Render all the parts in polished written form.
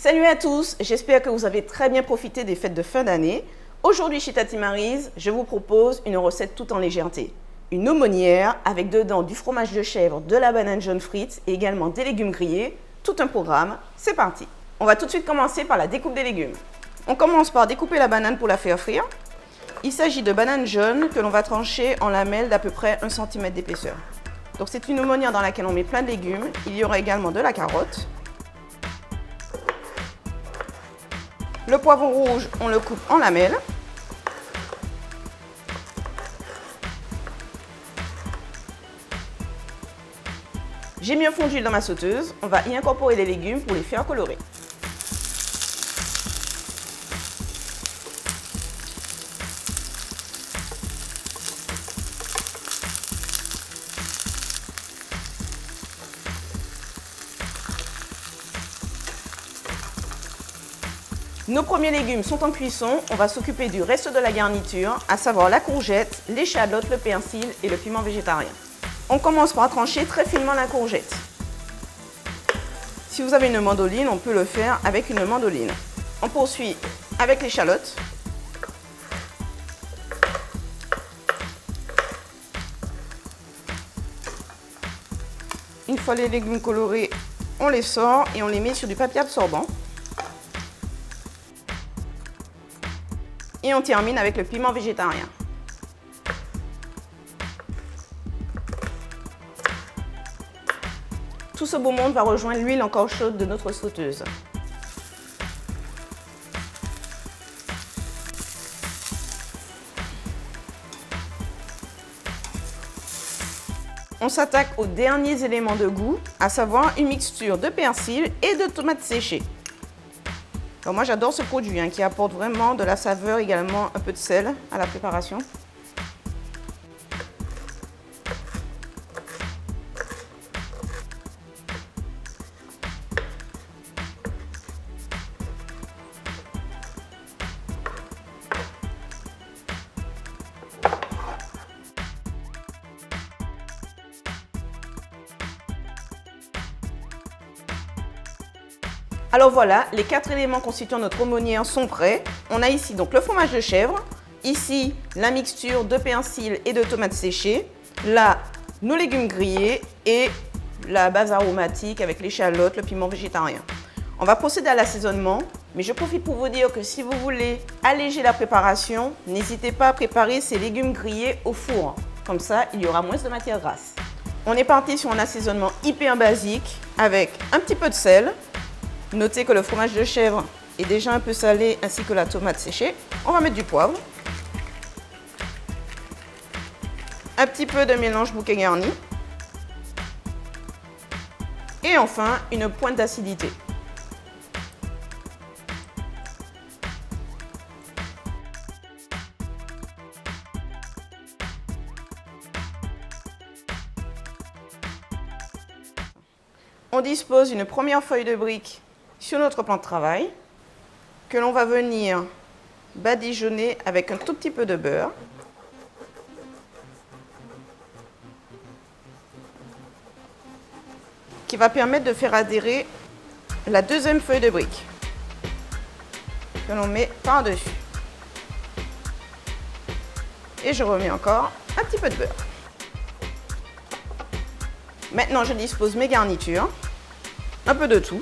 Salut à tous, j'espère que vous avez très bien profité des fêtes de fin d'année. Aujourd'hui chez Tati Maryse, je vous propose une recette tout en légèreté. Une aumônière avec dedans du fromage de chèvre, de la banane jaune frite et également des légumes grillés. Tout un programme, c'est parti. On va tout de suite commencer par la découpe des légumes. On commence par découper la banane pour la faire frire. Il s'agit de bananes jaunes que l'on va trancher en lamelles d'à peu près 1 cm d'épaisseur. Donc c'est une aumônière dans laquelle on met plein de légumes. Il y aura également de la carotte. Le poivron rouge, on le coupe en lamelles. J'ai mis un fond d'huile dans ma sauteuse. On va y incorporer les légumes pour les faire colorer. Nos premiers légumes sont en cuisson, on va s'occuper du reste de la garniture, à savoir la courgette, l'échalote, le persil et le piment végétarien. On commence par trancher très finement la courgette. Si vous avez une mandoline, on peut le faire avec une mandoline. On poursuit avec l'échalote. Une fois les légumes colorés, on les sort et on les met sur du papier absorbant. Et on termine avec le piment végétarien. Tout ce beau monde va rejoindre l'huile encore chaude de notre sauteuse. On s'attaque aux derniers éléments de goût, à savoir une mixture de persil et de tomates séchées. Alors moi j'adore ce produit qui apporte vraiment de la saveur, également un peu de sel à la préparation. Alors voilà, les 4 éléments constituant notre aumônière sont prêts. On a ici donc le fromage de chèvre, ici la mixture de persil et de tomates séchées, là nos légumes grillés et la base aromatique avec l'échalote, le piment végétarien. On va procéder à l'assaisonnement, mais je profite pour vous dire que si vous voulez alléger la préparation, n'hésitez pas à préparer ces légumes grillés au four. Comme ça, il y aura moins de matière grasse. On est parti sur un assaisonnement hyper basique avec un petit peu de sel. Notez que le fromage de chèvre est déjà un peu salé ainsi que la tomate séchée. On va mettre du poivre. Un petit peu de mélange bouquet garni. Et enfin, une pointe d'acidité. On dispose d'une première feuille de brique sur notre plan de travail que l'on va venir badigeonner avec un tout petit peu de beurre. Qui va permettre de faire adhérer la deuxième feuille de brique que l'on met par-dessus. Et je remets encore un petit peu de beurre. Maintenant, je dispose mes garnitures, un peu de tout.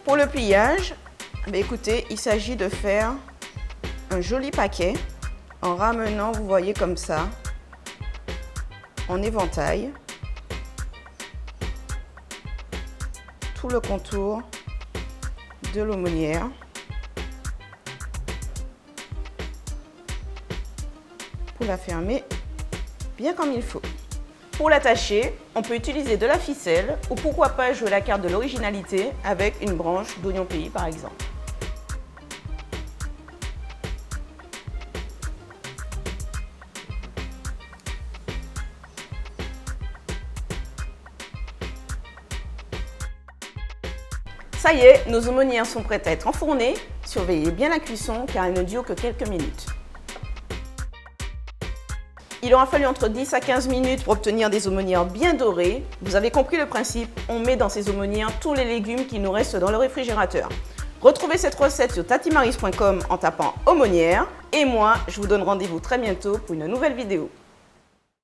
Pour le pliage, écoutez, il s'agit de faire un joli paquet en ramenant, vous voyez comme ça, en éventail, tout le contour de l'aumônière. Pour la fermer bien comme il faut. Pour l'attacher, on peut utiliser de la ficelle ou pourquoi pas jouer la carte de l'originalité avec une branche d'oignon pays par exemple. Ça y est, nos aumônières sont prêtes à être enfournées. Surveillez bien la cuisson car elle ne dure que quelques minutes. Il aura fallu entre 10 à 15 minutes pour obtenir des aumônières bien dorées. Vous avez compris le principe, on met dans ces aumônières tous les légumes qui nous restent dans le réfrigérateur. Retrouvez cette recette sur tatimaryse.com en tapant aumônière. Et moi, je vous donne rendez-vous très bientôt pour une nouvelle vidéo.